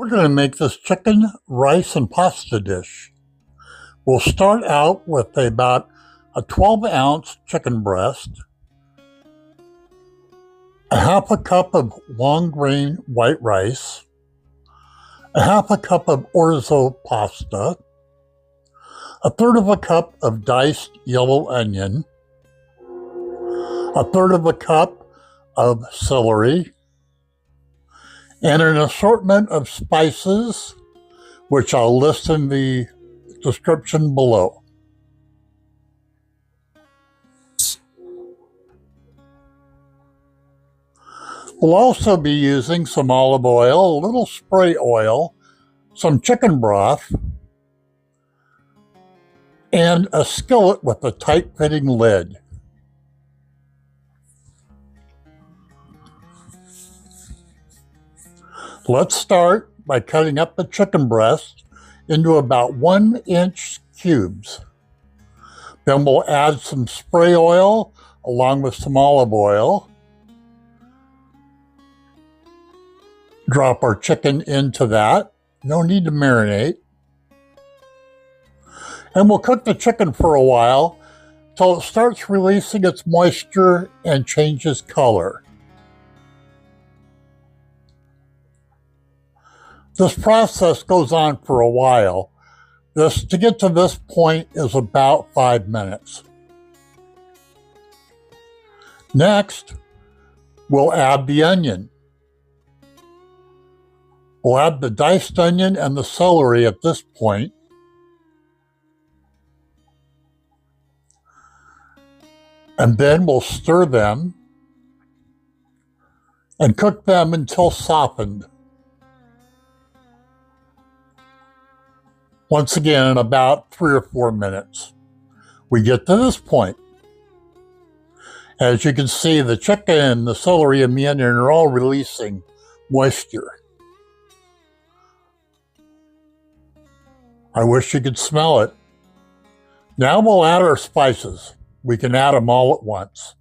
We're going to make this chicken, rice, and pasta dish. We'll start out with about a 12-ounce chicken breast, a half a cup of long grain white rice, a half a cup of orzo pasta, a third of a cup of diced yellow onion, a third of a cup of celery, and an assortment of spices, which I'll list in the description below. We'll also be using some olive oil, a little spray oil, some chicken broth, and a skillet with a tight-fitting lid. Let's start by cutting up the chicken breast into about 1-inch cubes. Then we'll add some spray oil along with some olive oil. Drop our chicken into that. No need to marinate. And we'll cook the chicken for a while till it starts releasing its moisture and changes color. This process goes on for a while. To get to this point is about 5 minutes. Next, we'll add the onion. We'll add the diced onion and the celery at this point. And then we'll stir them and cook them until softened. Once again, in about 3 or 4 minutes. We get to this point. As you can see, the chicken, the celery, and the onion are all releasing moisture. I wish you could smell it. Now we'll add our spices. We can add them all at once.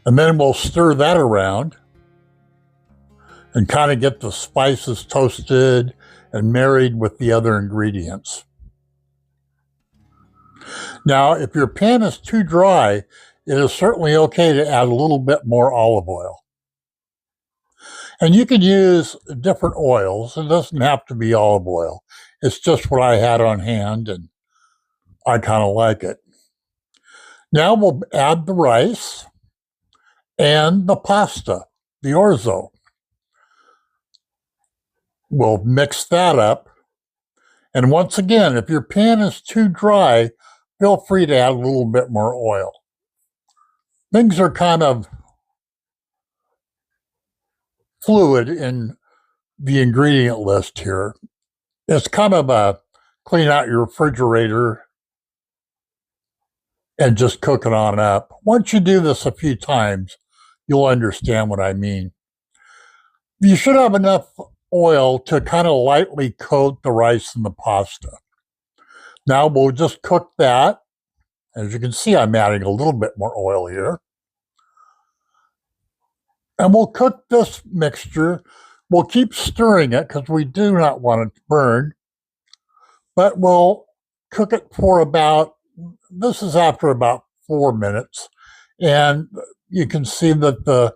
And then we'll stir that around and kind of get the spices toasted and married with the other ingredients. Now, if your pan is too dry, it is certainly okay to add a little bit more olive oil. And you can use different oils. It doesn't have to be olive oil. It's just what I had on hand, and I kind of like it. Now we'll add the rice and the pasta, the orzo. We'll mix that up. And once again, if your pan is too dry, feel free to add a little bit more oil. Things are kind of fluid in the ingredient list here. It's kind of a clean out your refrigerator and just cook it on up. Once you do this a few times, you'll understand what I mean. You should have enough oil to kind of lightly coat the rice and the pasta. Now we'll just cook that. As you can see, I'm adding a little bit more oil here. And we'll cook this mixture. We'll keep stirring it because we do not want it to burn. But we'll cook it for this is after about 4 minutes. And you can see that the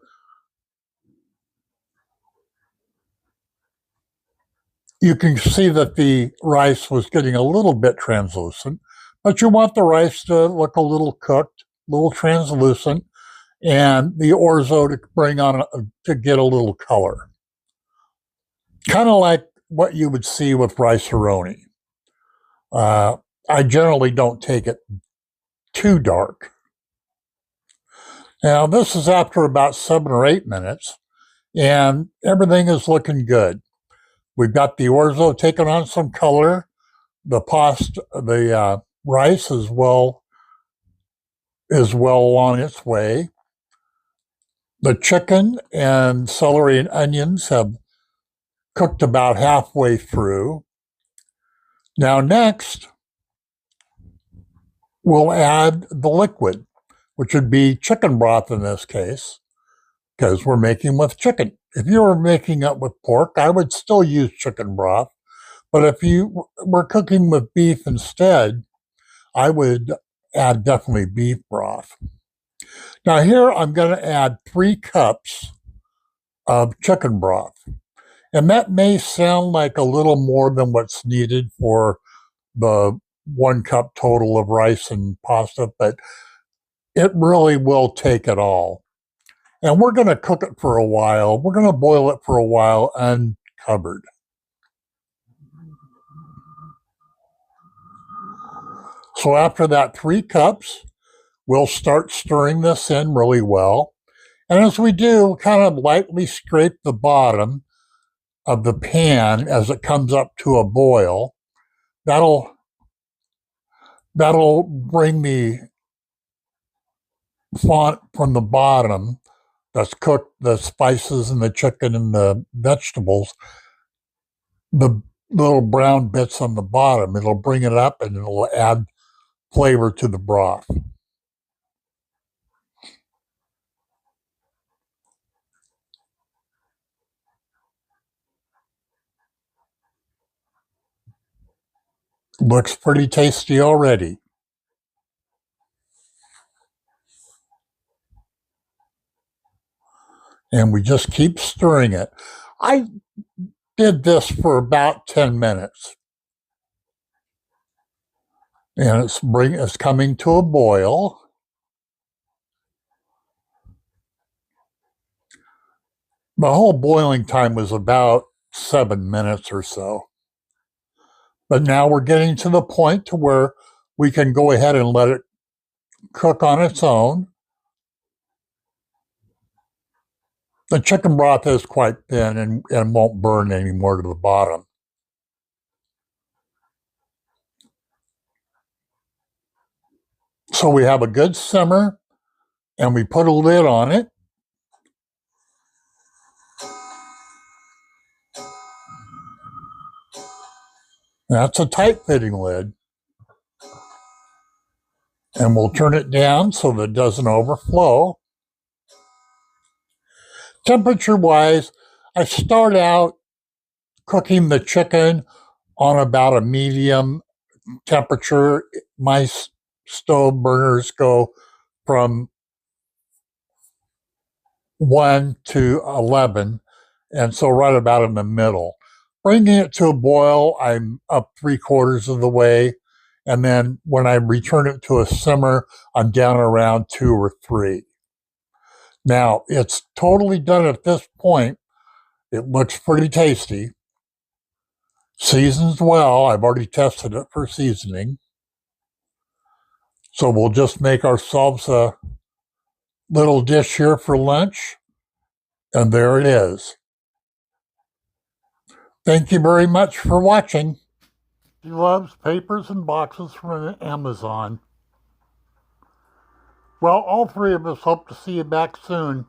rice was getting a little bit translucent, but you want the rice to look a little cooked, a little translucent, and the orzo to get a little color. Kind of like what you would see with rice-a-roni. I generally don't take it too dark. Now, this is after about 7 or 8 minutes, and everything is looking good. We've got the orzo taking on some color. The rice is well on its way. The chicken and celery and onions have cooked about halfway through. Now next, we'll add the liquid, which would be chicken broth in this case. because we're making with chicken. If you were making it with pork, I would still use chicken broth. But if you were cooking with beef instead, I would add definitely beef broth. Now here I'm going to add 3 cups of chicken broth. And that may sound like a little more than what's needed for the 1 cup total of rice and pasta, but it really will take it all. And we're going to cook it for a while. We're going to boil it for a while uncovered. So after that 3 cups, we'll start stirring this in really well. And as we do, kind of lightly scrape the bottom of the pan as it comes up to a boil. That'll bring the font from the bottom that's cooked, the spices and the chicken and the vegetables, the little brown bits on the bottom. It'll bring it up and it'll add flavor to the broth. Looks pretty tasty already. And we just keep stirring it. I did this for about 10 minutes. And it's coming to a boil. The whole boiling time was about 7 minutes or so. But now we're getting to the point to where we can go ahead and let it cook on its own. The chicken broth is quite thin and won't burn anymore to the bottom. So we have a good simmer, and we put a lid on it. That's a tight-fitting lid. And we'll turn it down so that it doesn't overflow. Temperature-wise, I start out cooking the chicken on about a medium temperature. My stove burners go from 1 to 11, and so right about in the middle. Bringing it to a boil, I'm up 3/4 of the way, and then when I return it to a simmer, I'm down around 2 or 3. Now, it's totally done at this point. It looks pretty tasty. Seasons well. I've already tested it for seasoning. So we'll just make ourselves a little dish here for lunch. And there it is. Thank you very much for watching. She loves papers and boxes from Amazon. Well, all 3 of us hope to see you back soon.